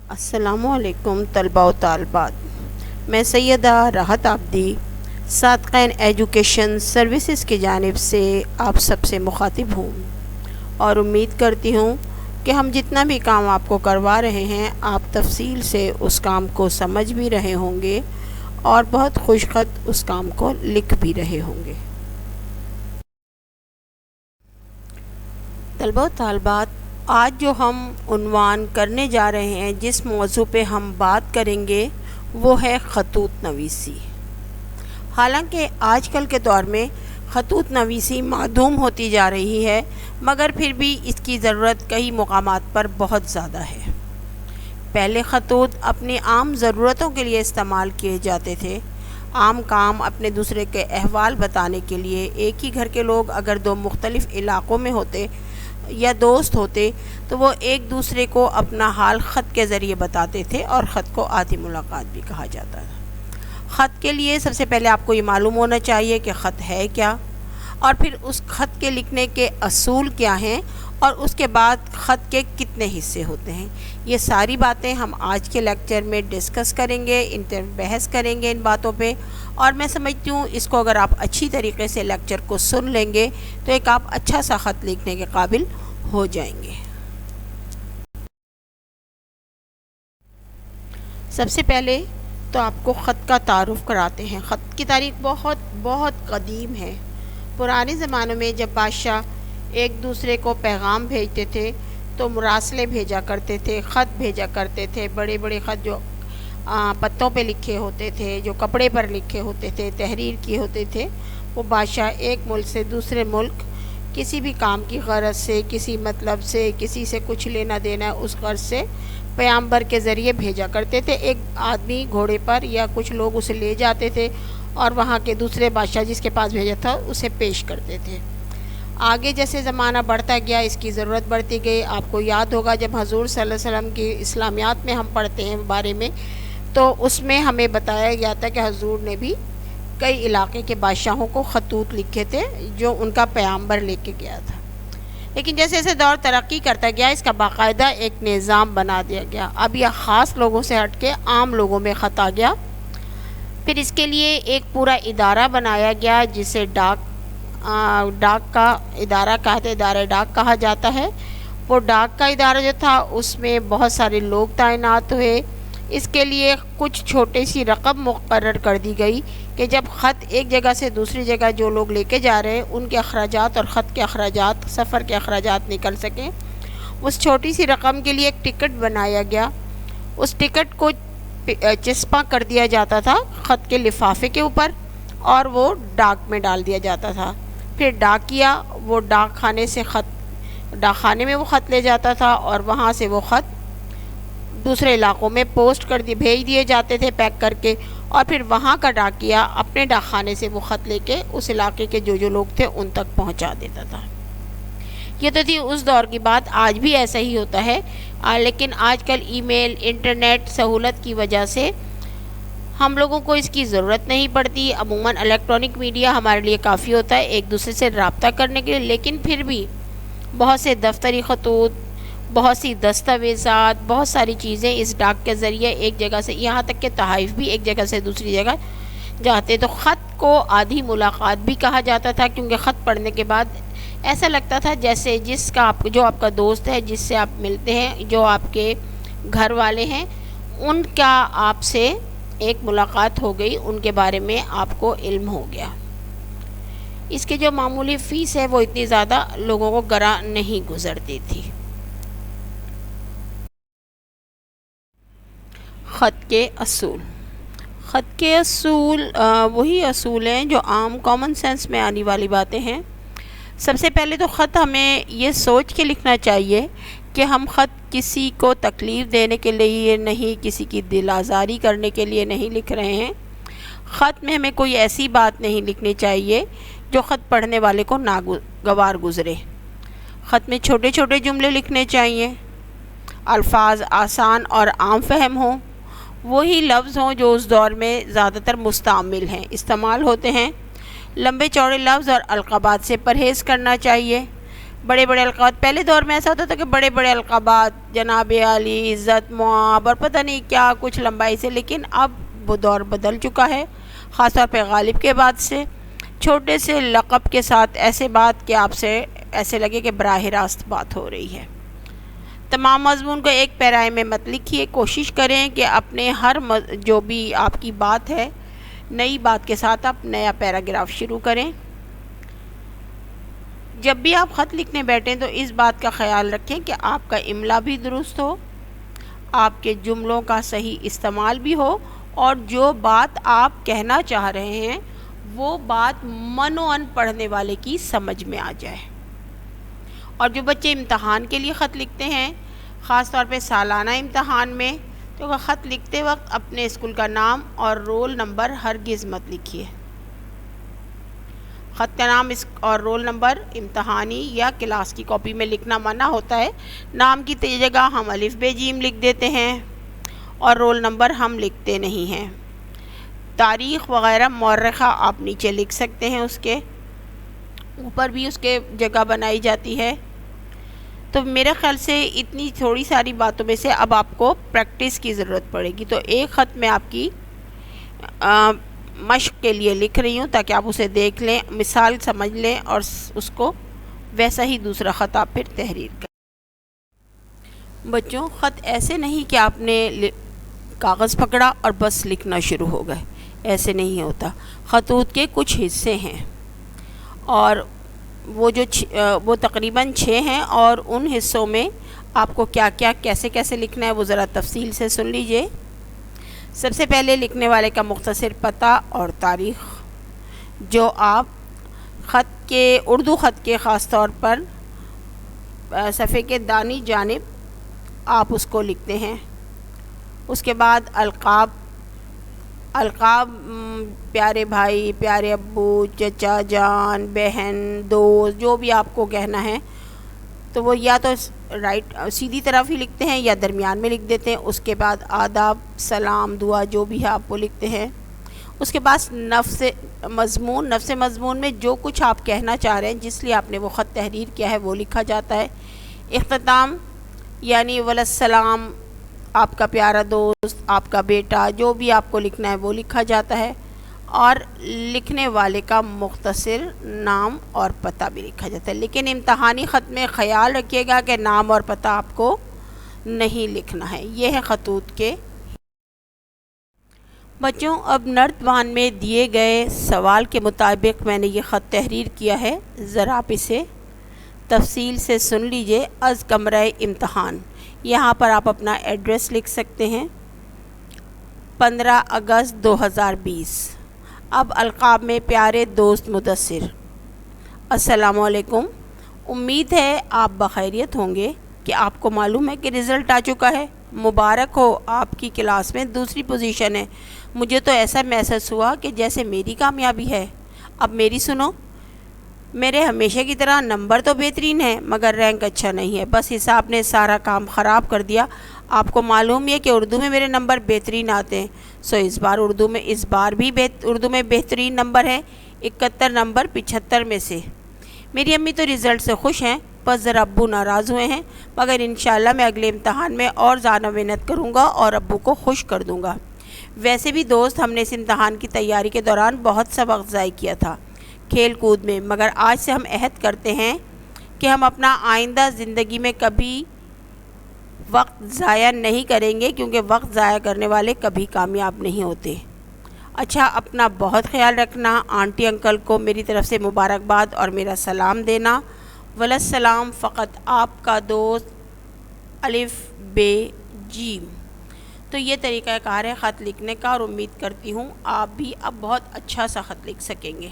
السلام علیکم طلباء و طالبات، میں سیدہ راحت عابدی صادقین ایجوکیشن سروسز کی جانب سے آپ سب سے مخاطب ہوں اور امید کرتی ہوں کہ ہم جتنا بھی کام آپ کو کروا رہے ہیں آپ تفصیل سے اس کام کو سمجھ بھی رہے ہوں گے اور بہت خوش خط اس کام کو لکھ بھی رہے ہوں گے۔ طلباء و طالبات، آج جو ہم عنوان کرنے جا رہے ہیں، جس موضوع پہ ہم بات کریں گے وہ ہے خطوط نویسی۔ حالانکہ آج کل کے دور میں خطوط نویسی معدوم ہوتی جا رہی ہے، مگر پھر بھی اس کی ضرورت کئی مقامات پر بہت زیادہ ہے۔ پہلے خطوط اپنی عام ضرورتوں کے لیے استعمال کیے جاتے تھے۔ عام کام اپنے دوسرے کے احوال بتانے کے لیے ایک ہی گھر کے لوگ اگر دو مختلف علاقوں میں ہوتے یا دوست ہوتے تو وہ ایک دوسرے کو اپنا حال خط کے ذریعے بتاتے تھے، اور خط کو آدھی ملاقات بھی کہا جاتا تھا۔ خط کے لیے سب سے پہلے آپ کو یہ معلوم ہونا چاہیے کہ خط ہے کیا، اور پھر اس خط کے لکھنے کے اصول کیا ہیں، اور اس کے بعد خط کے کتنے حصے ہوتے ہیں۔ یہ ساری باتیں ہم آج کے لیکچر میں ڈسکس کریں گے، بحث کریں گے ان باتوں پہ، اور میں سمجھتی ہوں اس کو اگر آپ اچھی طریقے سے لیکچر کو سن لیں گے تو ایک آپ اچھا سا خط لکھنے کے قابل ہو جائیں گے۔ سب سے پہلے تو آپ کو خط کا تعارف کراتے ہیں۔ خط کی تاریخ بہت بہت قدیم ہے۔ پرانے زمانوں میں جب بادشاہ ایک دوسرے کو پیغام بھیجتے تھے تو مراسلے بھیجا کرتے تھے، خط بھیجا کرتے تھے، بڑے بڑے خط جو پتوں پہ لکھے ہوتے تھے، جو کپڑے پر لکھے ہوتے تھے، تحریر کیے ہوتے تھے، وہ بادشاہ ایک ملک سے دوسرے ملک کسی بھی کام کی غرض سے، کسی مطلب سے، کسی سے کچھ لینا دینا اس غرض سے پیامبر کے ذریعے بھیجا کرتے تھے۔ ایک آدمی گھوڑے پر یا کچھ لوگ اسے لے جاتے تھے اور وہاں کے دوسرے بادشاہ جس کے پاس بھیجا تھا اسے پیش کرتے تھے۔ آگے جیسے زمانہ بڑھتا گیا اس کی ضرورت بڑھتی گئی۔ آپ کو یاد ہوگا جب حضور صلی اللہ علیہ وسلم کی اسلامیات میں ہم پڑھتے ہیں بارے میں، تو اس میں ہمیں بتایا گیا تھا کہ حضور نے بھی کئی علاقے کے بادشاہوں کو خطوط لکھے تھے جو ان کا پیامبر لے کے گیا تھا۔ لیکن جیسے جیسے دور ترقی کرتا گیا اس کا باقاعدہ ایک نظام بنا دیا گیا۔ اب یہ خاص لوگوں سے ہٹ کے عام لوگوں میں خط آ گیا۔ پھر اس کے لیے ایک پورا ادارہ بنایا گیا جسے ڈاک کا ادارہ کہتے، ادارہ ڈاک کہا جاتا ہے۔ وہ ڈاک کا ادارہ جو تھا اس میں بہت سارے لوگ تعینات ہوئے۔ اس کے لیے کچھ چھوٹی سی رقم مقرر کر دی گئی کہ جب خط ایک جگہ سے دوسری جگہ جو لوگ لے کے جا رہے ہیں ان کے اخراجات اور خط کے اخراجات، سفر کے اخراجات نکل سکیں، اس چھوٹی سی رقم کے لیے ایک ٹکٹ بنایا گیا۔ اس ٹکٹ کو چسپاں کر دیا جاتا تھا خط کے لفافے کے اوپر، اور وہ ڈاک میں ڈال دیا جاتا تھا۔ پھر ڈاکیا وہ ڈاک خانے میں وہ خط لے جاتا تھا، اور وہاں سے وہ خط دوسرے علاقوں میں بھیج دیے جاتے تھے پیک کر کے، اور پھر وہاں کا ڈاکیا اپنے ڈاک خانے سے وہ خط لے کے اس علاقے کے جو لوگ تھے ان تک پہنچا دیتا تھا۔ یہ تو تھی اس دور کی بات، آج بھی ایسا ہی ہوتا ہے، لیکن آج کل ای میل، انٹرنیٹ سہولت کی وجہ سے ہم لوگوں کو اس کی ضرورت نہیں پڑتی۔ عموماً الیکٹرانک میڈیا ہمارے لیے کافی ہوتا ہے ایک دوسرے سے رابطہ کرنے کے لیے، لیکن پھر بھی بہت سے دفتری خطوط، بہت سی دستاویزات، بہت ساری چیزیں اس ڈاک کے ذریعے ایک جگہ سے، یہاں تک کہ تحائف بھی ایک جگہ سے دوسری جگہ جاتے۔ تو خط کو آدھی ملاقات بھی کہا جاتا تھا، کیونکہ خط پڑھنے کے بعد ایسا لگتا تھا جیسے جو آپ کا دوست ہے، جس سے آپ ملتے ہیں، جو آپ کے گھر والے ہیں، ان کا آپ سے ایک ملاقات ہو گئی، ان کے بارے میں آپ کو علم ہو گیا۔ اس کے جو معمولی فیس ہے وہ اتنی زیادہ لوگوں کو گراں نہیں گزرتی تھی۔ خط کے اصول۔ خط کے اصول وہی اصول ہیں جو عام کامن سینس میں آنے والی باتیں ہیں۔ سب سے پہلے تو خط ہمیں یہ سوچ کے لکھنا چاہیے کہ ہم خط کسی کو تکلیف دینے کے لیے نہیں، کسی کی دل آزاری کرنے کے لیے نہیں لکھ رہے ہیں۔ خط میں ہمیں کوئی ایسی بات نہیں لکھنی چاہیے جو خط پڑھنے والے کو ناگوار گزرے۔ خط میں چھوٹے چھوٹے جملے لکھنے چاہیے، الفاظ آسان اور عام فہم ہوں، وہی لفظ ہوں جو اس دور میں زیادہ تر استعمال ہوتے ہیں۔ لمبے چوڑے لفظ اور القابات سے پرہیز کرنا چاہیے۔ بڑے بڑے القابات، پہلے دور میں ایسا ہوتا تھا کہ بڑے بڑے القابات، جناب عالی، عزت، معاب اور پتہ نہیں کیا کچھ لمبائی سے، لیکن اب وہ دور بدل چکا ہے، خاص طور پہ غالب کے بعد سے۔ چھوٹے سے لقب کے ساتھ ایسے بات کہ آپ سے ایسے لگے کہ براہ راست بات ہو رہی ہے۔ تمام مضمون کو ایک پیرائے میں مت لکھیے، کوشش کریں کہ اپنے جو بھی آپ کی بات ہے، نئی بات کے ساتھ آپ نیا پیراگراف شروع کریں۔ جب بھی آپ خط لکھنے بیٹھیں تو اس بات کا خیال رکھیں کہ آپ کا املا بھی درست ہو، آپ کے جملوں کا صحیح استعمال بھی ہو، اور جو بات آپ کہنا چاہ رہے ہیں وہ بات منوعاً پڑھنے والے کی سمجھ میں آ جائے۔ اور جو بچے امتحان کے لیے خط لکھتے ہیں، خاص طور پہ سالانہ امتحان میں، تو خط لکھتے وقت اپنے اسکول کا نام اور رول نمبر ہرگز مت لکھیے۔ خط کا نام اور رول نمبر امتحانی یا کلاس کی کاپی میں لکھنا منع ہوتا ہے۔ نام کی جگہ ہم الف ب ج لکھ دیتے ہیں اور رول نمبر ہم لکھتے نہیں ہیں۔ تاریخ وغیرہ مورخہ آپ نیچے لکھ سکتے ہیں، اس کے اوپر بھی اس کے جگہ بنائی جاتی ہے۔ تو میرے خیال سے اتنی تھوڑی ساری باتوں میں سے اب آپ کو پریکٹس کی ضرورت پڑے گی، تو ایک خط میں آپ کی مشق کے لیے لکھ رہی ہوں تاکہ آپ اسے دیکھ لیں، مثال سمجھ لیں اور اس کو ویسا ہی دوسرا خط آپ پھر تحریر کریں۔ بچوں، خط ایسے نہیں کہ آپ نے کاغذ پکڑا اور بس لکھنا شروع ہو گئے، ایسے نہیں ہوتا۔ خطوط کے کچھ حصے ہیں اور وہ تقریباً 6 ہیں، اور ان حصوں میں آپ کو کیا کیا کیسے کیسے لکھنا ہے وہ ذرا تفصیل سے سن لیجئے۔ سب سے پہلے لکھنے والے کا مختصر پتہ اور تاریخ، جو آپ اردو خط کے خاص طور پر صفحے کے دائیں جانب آپ اس کو لکھتے ہیں۔ اس کے بعد القاب، پیارے بھائی، پیارے ابو، چچا جان، بہن، دوست، جو بھی آپ کو کہنا ہے تو وہ یا تو سیدھی طرف ہی لکھتے ہیں یا درمیان میں لکھ دیتے ہیں۔ اس کے بعد آداب، سلام، دعا، جو بھی ہے آپ وہ لکھتے ہیں۔ اس کے بعد نفس مضمون میں جو کچھ آپ کہنا چاہ رہے ہیں، جس لیے آپ نے وہ خط تحریر کیا ہے، وہ لکھا جاتا ہے۔ اختتام یعنی والسلام، آپ کا پیارا دوست، آپ کا بیٹا، جو بھی آپ کو لکھنا ہے وہ لکھا جاتا ہے، اور لکھنے والے کا مختصر نام اور پتہ بھی لکھا جاتا ہے۔ لیکن امتحانی خط میں خیال رکھیے گا کہ نام اور پتہ آپ کو نہیں لکھنا ہے۔ یہ ہے خطوط کے۔ بچوں، اب نردبان میں دیے گئے سوال کے مطابق میں نے یہ خط تحریر کیا ہے، ذرا آپ اسے تفصیل سے سن لیجئے۔ از کمرہ امتحان، یہاں پر آپ اپنا ایڈریس لکھ سکتے ہیں۔ 15 اگست 2020۔ اب القاب میں پیارے دوست مدثر، السلام علیکم، امید ہے آپ بخیریت ہوں گے کہ آپ کو معلوم ہے کہ رزلٹ آ چکا ہے۔ مبارک ہو، آپ کی کلاس میں دوسری پوزیشن ہے۔ مجھے تو ایسا محسوس ہوا کہ جیسے میری کامیابی ہے۔ اب میری سنو، میرے ہمیشہ کی طرح نمبر تو بہترین ہے مگر رینک اچھا نہیں ہے، بس حساب نے سارا کام خراب کر دیا۔ آپ کو معلوم ہے کہ اردو میں میرے نمبر بہترین آتے ہیں، اس بار بھی اردو میں بہترین نمبر ہے، 71 نمبر 75 میں سے۔ میری امی تو رزلٹ سے خوش ہیں، بس ذرا ابو ناراض ہوئے ہیں، مگر انشاءاللہ میں اگلے امتحان میں اور زیادہ محنت کروں گا اور ابو کو خوش کر دوں گا۔ ویسے بھی دوست، ہم نے اس امتحان کی تیاری کے دوران بہت سا وقت ضائع کیا تھا کھیل کود میں، مگر آج سے ہم عہد کرتے ہیں کہ ہم اپنا آئندہ زندگی میں کبھی وقت ضائع نہیں کریں گے، کیونکہ وقت ضائع کرنے والے کبھی کامیاب نہیں ہوتے۔ اچھا، اپنا بہت خیال رکھنا، آنٹی انکل کو میری طرف سے مبارکباد اور میرا سلام دینا۔ والسلام، فقط آپ کا دوست الف ب ج۔ تو یہ طریقہ کار ہے خط لکھنے کا، اور امید کرتی ہوں آپ بھی اب بہت اچھا سا خط لکھ سکیں گے۔